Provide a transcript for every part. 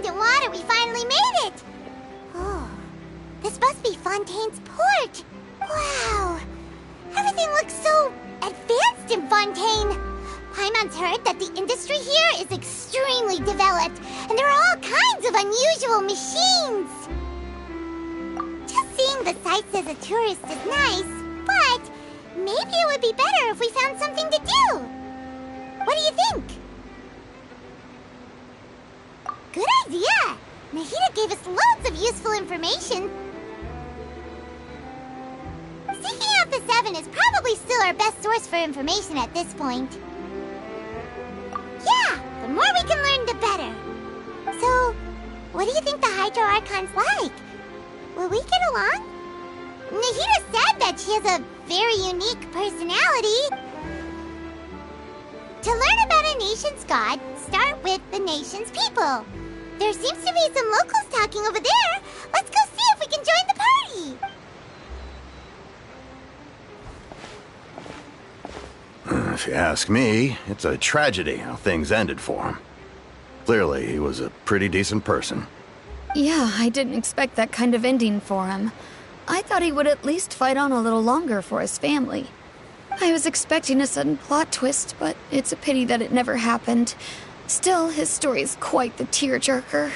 distant water, we finally made it! Oh, this must be Fontaine's port. Wow, everything looks so advanced in Fontaine. Paimon's heard that the industry here is extremely developed, and there are all kinds of unusual machines. Just seeing the sights as a tourist is nice, but maybe it would be better if we found something to do. What do you think? Good idea! Nahida gave us loads of useful information. Seeking out the Seven is probably still our best source for information at this point. Yeah, the more we can learn, the better. So, what do you think the Hydro Archon's like? Will we get along? Nahida said that she has a very unique personality. To learn about a nation's god, start with the nation's people. There seems to be some locals talking over there. Let's go see if we can join the party. If you ask me, it's a tragedy how things ended for him. Clearly, he was a pretty decent person. Yeah, I didn't expect that kind of ending for him. I thought he would at least fight on a little longer for his family. I was expecting a sudden plot twist, but it's a pity that it never happened. Still, his story is quite the tearjerker.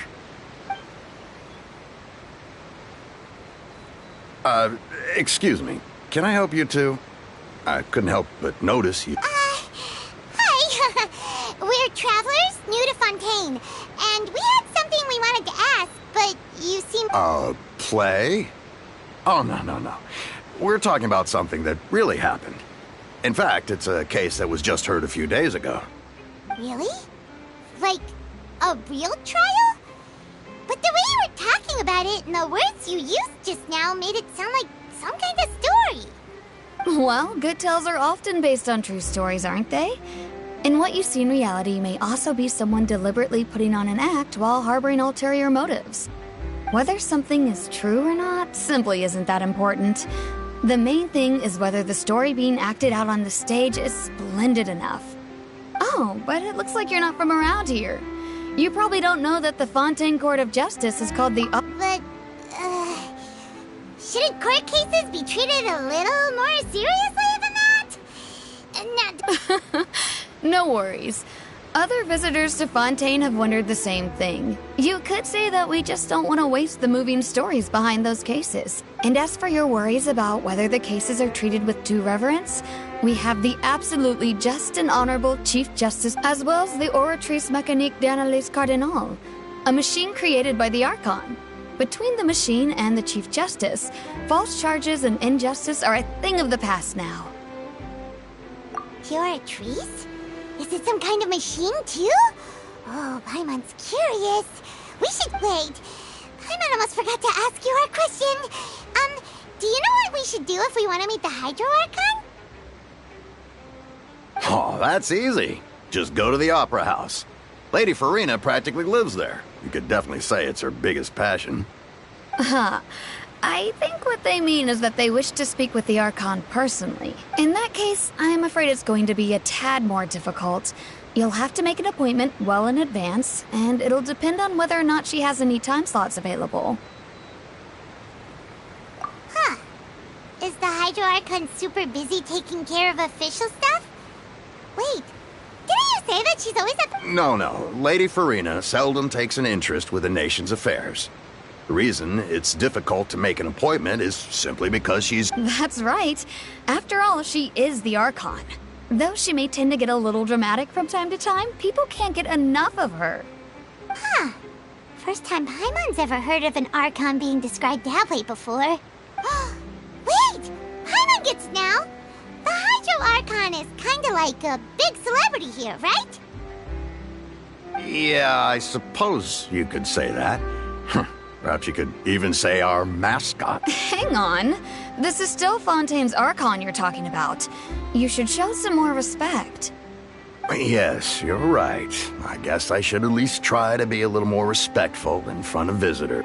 Excuse me. Can I help you two? I couldn't help but notice you... Hi. We're travelers new to Fontaine, and we had something we wanted to ask, but you seem... Play? Oh, no. We're talking about something that really happened. In fact, it's a case that was just heard a few days ago. Really? Like, a real trial? But the way you were talking about it and the words you used just now made it sound like some kind of story. Well, good tales are often based on true stories, aren't they? And what you see in reality may also be someone deliberately putting on an act while harboring ulterior motives. Whether something is true or not simply isn't that important. The main thing is whether the story being acted out on the stage is splendid enough. Oh, but it looks like you're not from around here. You probably don't know that the Fontaine Court of Justice is called the... But, shouldn't court cases be treated a little more seriously than that? No worries. Other visitors to Fontaine have wondered the same thing. You could say that we just don't want to waste the moving stories behind those cases. And as for your worries about whether the cases are treated with due reverence, we have the absolutely just and honorable Chief Justice, as well as the Oratrice Mécanique d'Analyse Cardinal, a machine created by the Archon. Between the machine and the Chief Justice, false charges and injustice are a thing of the past now. You're a Trees? Is it some kind of machine, too? Oh, Paimon's curious. We should wait. Paimon almost forgot to ask you our question. Do you know what we should do if we want to meet the Hydro Archon? Oh, that's easy. Just go to the Opera House. Lady Farina practically lives there. You could definitely say it's her biggest passion. I think what they mean is that they wish to speak with the Archon personally. In that case, I'm afraid it's going to be a tad more difficult. You'll have to make an appointment well in advance, and it'll depend on whether or not she has any time slots available. Huh. Is the Hydro Archon super busy taking care of official stuff? Wait, didn't you say that she's always at the... No. Lady Farina seldom takes an interest with the nation's affairs. The reason it's difficult to make an appointment is simply because she's... That's right. After all, she is the Archon. Though she may tend to get a little dramatic from time to time, people can't get enough of her. Huh. First time Paimon's ever heard of an Archon being described that way before. Wait! Paimon gets now! The Hydro Archon is kinda like a big celebrity here, right? Yeah, I suppose you could say that. Perhaps you could even say our mascot. Hang on. This is still Fontaine's Archon you're talking about. You should show some more respect. Yes, you're right. I guess I should at least try to be a little more respectful in front of visitors.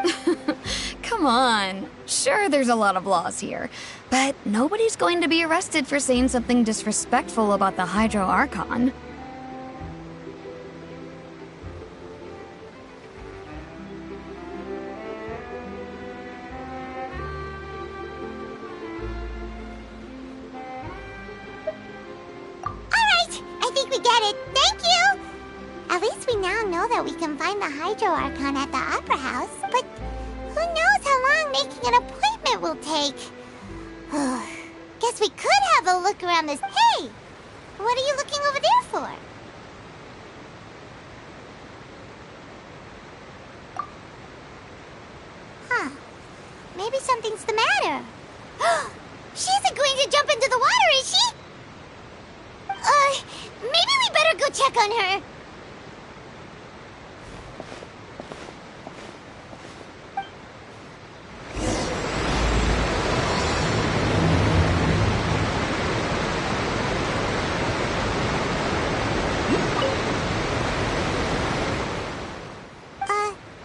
Come on. Sure, there's a lot of laws here, but nobody's going to be arrested for saying something disrespectful about the Hydro Archon. get it. Thank you! At least we now know that we can find the Hydro Archon at the Opera House, but who knows how long making an appointment will take. Guess we could have a look around this. Hey! What are you looking over there for? Huh. Maybe something's the matter. She isn't going to jump into the water, is she? Maybe we better go check on her.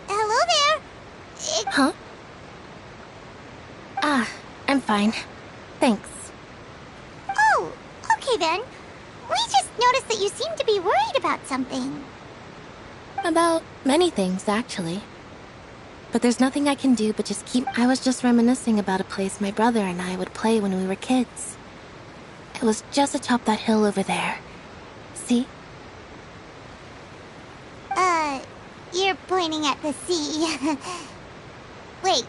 Hello there. Huh? I'm fine. Thanks. Oh, okay then. We just noticed that you seem to be worried about something. About many things, actually. But there's nothing I can do but just keep... I was just reminiscing about a place my brother and I would play when we were kids. It was just atop that hill over there. See? You're pointing at the sea. Wait,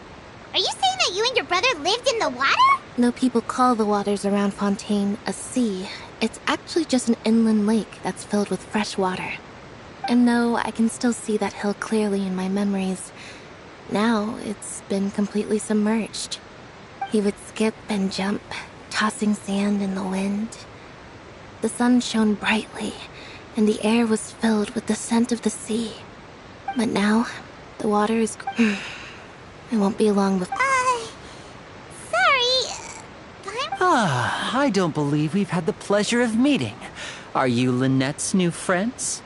are you saying that you and your brother lived in the water? No, people call the waters around Fontaine a sea. It's actually just an inland lake that's filled with fresh water. And no, I can still see that hill clearly in my memories. Now, it's been completely submerged. He would skip and jump, tossing sand in the wind. The sun shone brightly, and the air was filled with the scent of the sea. But now, the water is... It won't be long before... Sorry. I don't believe we've had the pleasure of meeting. Are you Lynette's new friends?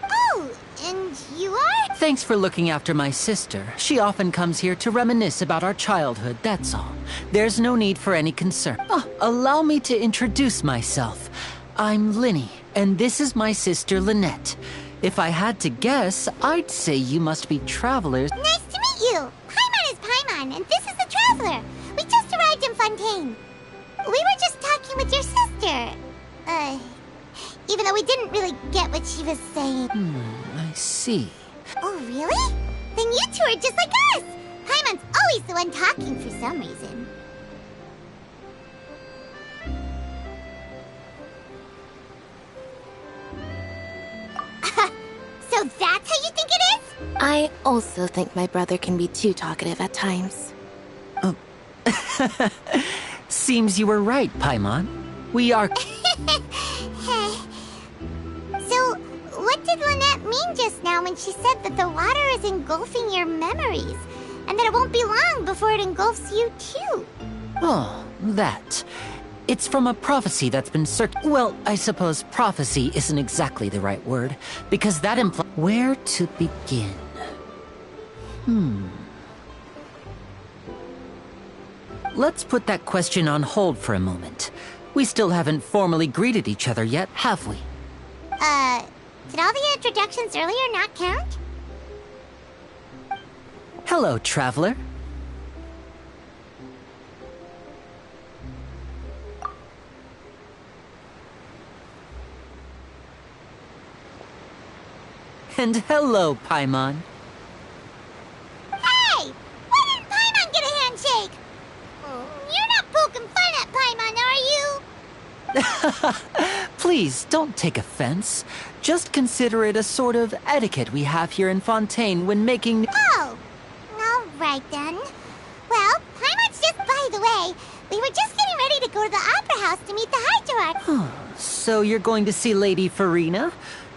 Oh, and you are? Thanks for looking after my sister. She often comes here to reminisce about our childhood, that's all. There's no need for any concern. Allow me to introduce myself. I'm Linny, and this is my sister Lynette. If I had to guess, I'd say you must be travelers. Nice to meet you. Paimon is Paimon, and this is the Traveler. We just arrived in Fontaine. We were just talking with your sister. Even though we didn't really get what she was saying. I see. Oh, really? Then you two are just like us. Paimon's always the one talking for some reason. So that's how you think it is? I also think my brother can be too talkative at times. Seems you were right, Paimon. We are... So, what did Lynette mean just now when she said that the water is engulfing your memories? And that it won't be long before it engulfs you too? Oh, that. It's from a prophecy that's been Well, I suppose prophecy isn't exactly the right word, because that implies... Where to begin? Let's put that question on hold for a moment. We still haven't formally greeted each other yet, have we? Did all the introductions earlier not count? Hello, traveler. And hello, Paimon. Hey! Why didn't Paimon get a handshake? You're not poking fun at Paimon, are you? Please, don't take offense. Just consider it a sort of etiquette we have here in Fontaine when making... Oh! Alright then. Well, Paimon's just by the way. We were just getting ready to go to the Opera House to meet the Hydro. So you're going to see Lady Farina?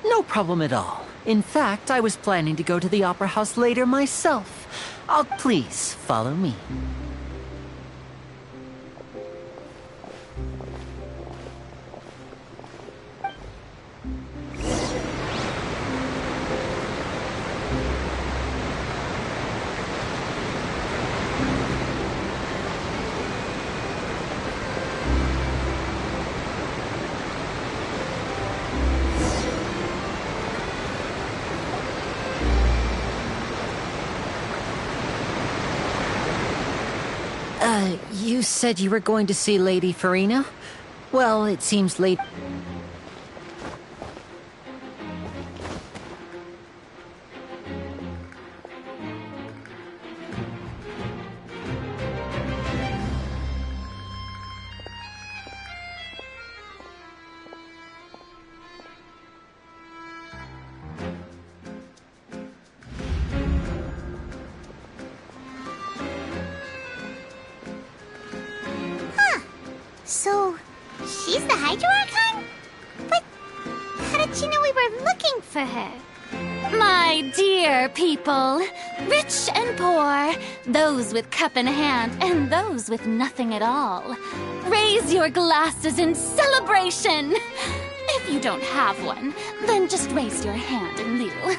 No problem at all. In fact, I was planning to go to the Opera House later myself. Please, follow me. You said you were going to see Lady Farina? Well, it seems late... Hydro Archon? But how did she know we were looking for her? My dear people, rich and poor, those with cup in hand and those with nothing at all, raise your glasses in celebration. If you don't have one, then just raise your hand in lieu.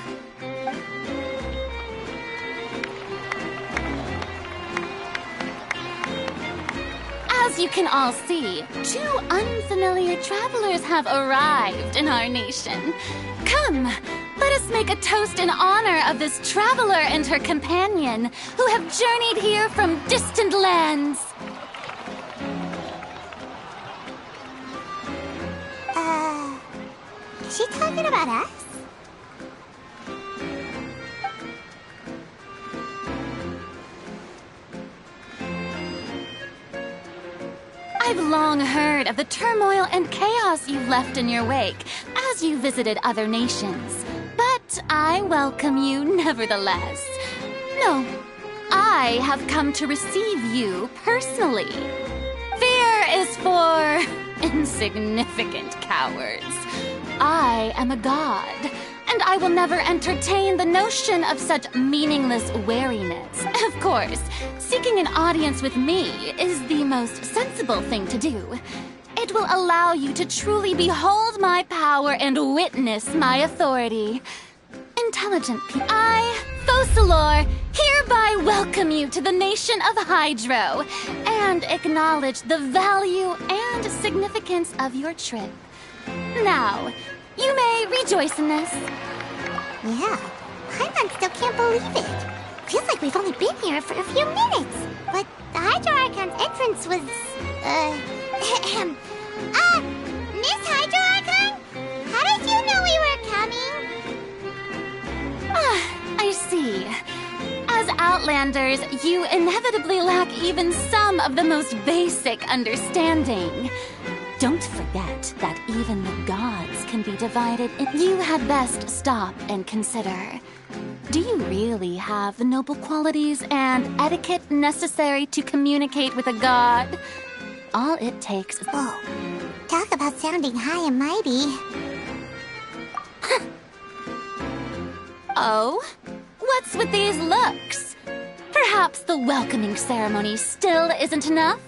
As you can all see, 2 unfamiliar travelers have arrived in our nation. Come, let us make a toast in honor of this traveler and her companion who have journeyed here from distant lands. Is she talking about us? I've long heard of the turmoil and chaos you've left in your wake as you visited other nations. But I welcome you nevertheless. No, I have come to receive you personally. Fear is for insignificant cowards. I am a god, and I will never entertain the notion of such meaningless wariness. Of course, seeking an audience with me is the most sensible thing to do. It will allow you to truly behold my power and witness my authority. Intelligent people, I, Focalor, hereby welcome you to the nation of Hydro and acknowledge the value and significance of your trip. Now, you may rejoice in this. Yeah, Paimon still can't believe it. Feels like we've only been here for a few minutes. But the Hydro Archon's entrance was, Miss Hydro Archon? How did you know we were coming? I see. As Outlanders, you inevitably lack even some of the most basic understanding. Don't forget that even the gods can be divided. You had best stop and consider. Do you really have the noble qualities and etiquette necessary to communicate with a god? All it takes is... Whoa, talk about sounding high and mighty. Oh? What's with these looks? Perhaps the welcoming ceremony still isn't enough?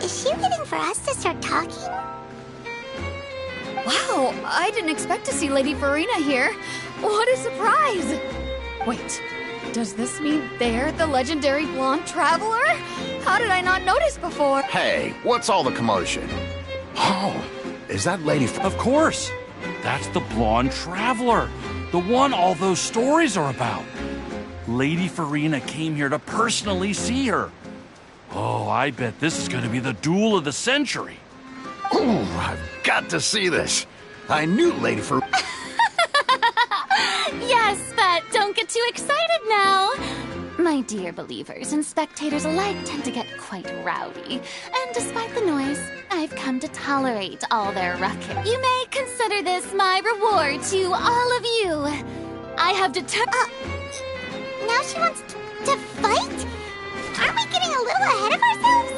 Is she waiting for us to start talking? Wow, I didn't expect to see Lady Farina here. What a surprise! Wait, does this mean they're the legendary blonde traveler? How did I not notice before? Hey, what's all the commotion? Oh, is that Lady Of course! That's the blonde traveler, the one all those stories are about. Lady Farina came here to personally see her. Oh, I bet this is going to be the duel of the century. Ooh, I've got to see this. I knew Lady Farina... Yes, but don't get too excited now. My dear believers and spectators alike tend to get quite rowdy. And despite the noise, I've come to tolerate all their ruckus. You may consider this my reward to all of you. I have determined... Now she wants to fight? Aren't we getting a little ahead of ourselves?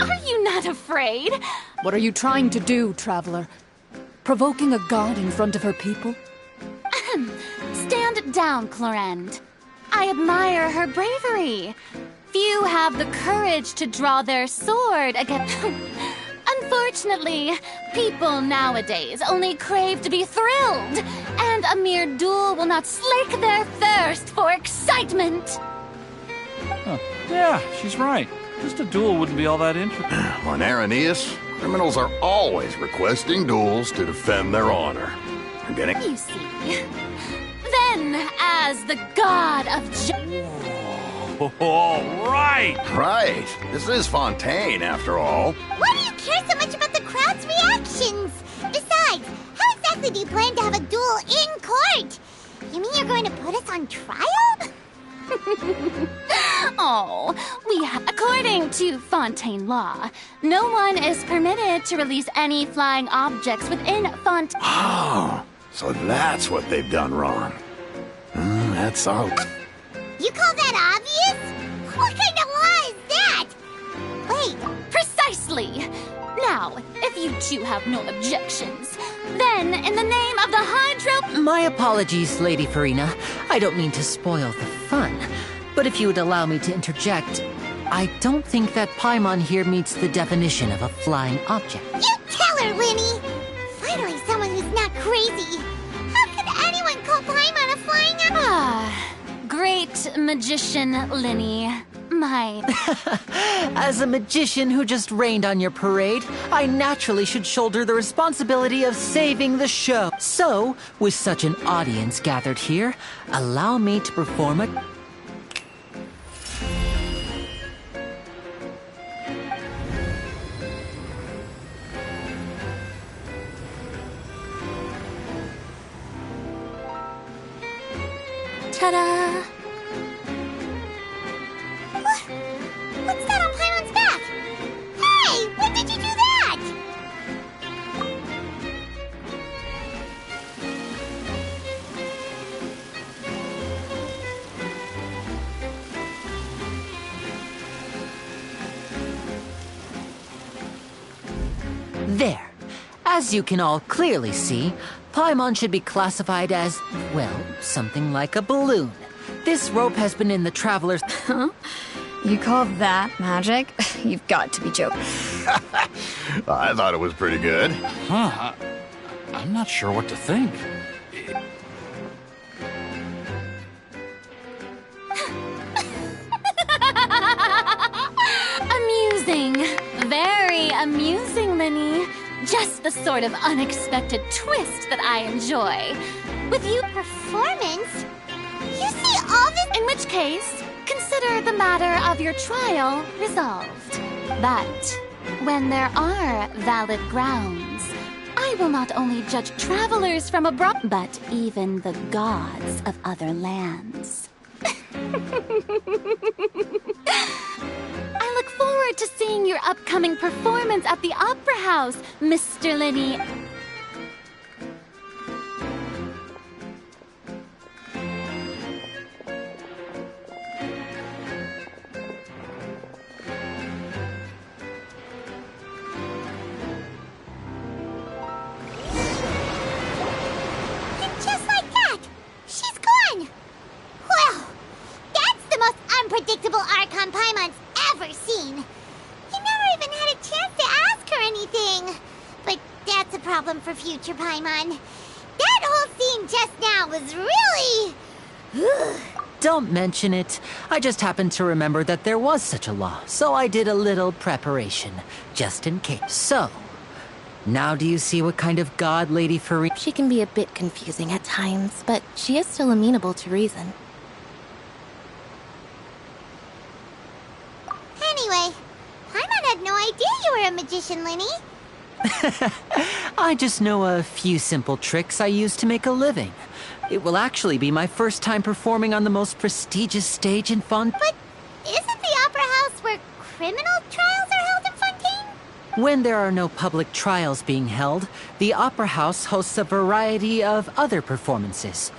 Are you not afraid? What are you trying to do, traveler? Provoking a god in front of her people? Stand down, Clorend. I admire her bravery. Few have the courage to draw their sword against... Unfortunately, people nowadays only crave to be thrilled, and a mere duel will not slake their thirst for excitement. Huh. Yeah, she's right. Just a duel wouldn't be all that interesting. On Araneus, criminals are always requesting duels to defend their honor. I'm getting... You see. Then, as the god of All right! Right. This is Fontaine, after all. Why do you care so much about the crowd's reactions? Besides, how exactly do you plan to have a duel in court? You mean you're going to put us on trial? Oh, according to Fontaine law, no one is permitted to release any flying objects within Fontaine. Oh, so that's what they've done wrong. That's all. You call that obvious? What kind of law is that? Wait, Precisely. Now, if you two have no objections, then in the name of the Hydro... My apologies, Lady Farina. I don't mean to spoil the fun. But if you would allow me to interject, I don't think that Paimon here meets the definition of a flying object. you tell her, Winnie! Finally someone who's not crazy. How could anyone call Paimon a flying Great magician, Linny. My... As a magician who just rained on your parade, I naturally should shoulder the responsibility of saving the show. So, with such an audience gathered here, allow me to perform a... Ta-da! What's that on Paimon's back? Hey, when did you do that? There. As you can all clearly see, Paimon should be classified as, well, something like a balloon. This rope has been in the Traveler's... Huh? You call that magic? You've got to be joking. I thought it was pretty good. Huh, I'm not sure what to think. Amusing. Very amusing, Linny. Just the sort of unexpected twist that I enjoy. With you... Performance? You see all this? In which case, consider the matter of your trial resolved. But when there are valid grounds, I will not only judge travelers from abroad, but even the gods of other lands. I look forward to seeing your upcoming performance at the Opera House, Mr. Linny. Just like that! She's gone! Well, that's the most unpredictable Archon Paimon's ever seen. You never even had a chance to ask her anything. But that's a problem for future Paimon. That whole scene just now was really... Don't mention it. I just happened to remember that there was such a law, so I did a little preparation, just in case. So, now do you see what kind of god Lady Farina... She can be a bit confusing at times, but she is still amenable to reason. Anyway, Paimon had no idea you were a magician, Linny. I just know a few simple tricks I use to make a living. It will actually be my first time performing on the most prestigious stage in Fontaine. But isn't the Opera House where criminal trials are held in Fontaine? When there are no public trials being held, the Opera House hosts a variety of other performances.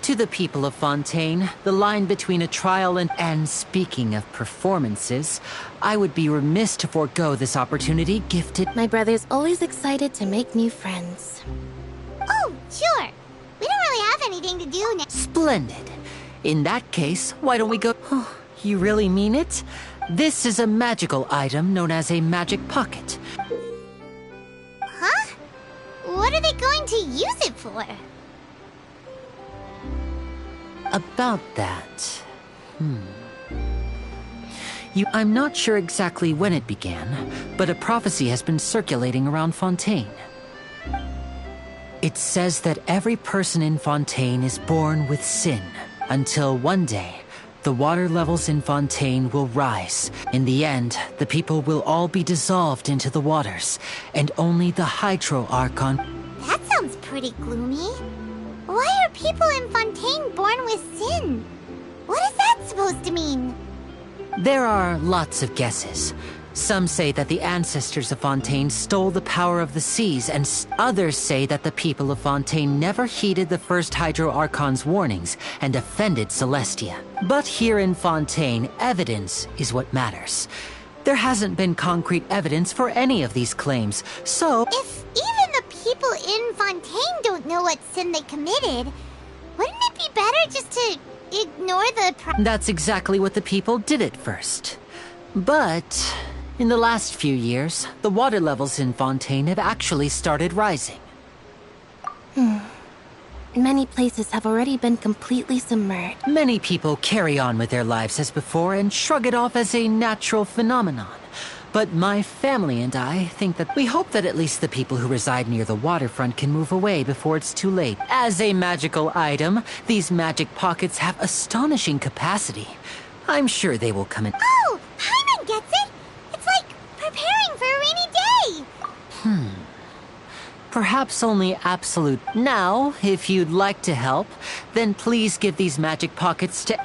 To the people of Fontaine, the line between a trial and speaking of performances, I would be remiss to forego this opportunity gifted... My brother's always excited to make new friends. Oh, sure. We don't really have anything to do now. Splendid. In that case, why don't we go... Oh, you really mean it? This is a magical item known as a magic pocket. Huh? What are they going to use it for? About that... I'm not sure exactly when it began, but a prophecy has been circulating around Fontaine. It says that every person in Fontaine is born with sin, until one day, the water levels in Fontaine will rise. In the end, the people will all be dissolved into the waters, and only the Hydro Archon... That sounds pretty gloomy. Why are people in Fontaine born with sin? What is that supposed to mean? There are lots of guesses. Some say that the ancestors of Fontaine stole the power of the seas, and others say that the people of Fontaine never heeded the first Hydro Archon's warnings and offended Celestia. But here in Fontaine, evidence is what matters. There hasn't been concrete evidence for any of these claims, so... If even the people in Fontaine don't know what sin they committed, wouldn't it be better just to ignore the... That's exactly what the people did at first. But... in the last few years, the water levels in Fontaine have actually started rising. Many places have already been completely submerged. Many people carry on with their lives as before and shrug it off as a natural phenomenon. But my family and I think that we hope that at least the people who reside near the waterfront can move away before it's too late. As a magical item, these magic pockets have astonishing capacity. I'm sure they will come in. Oh, Paimon gets it! It's like preparing for a rainy day! Perhaps only absolute. Now, if you'd like to help, then please give these magic pockets to...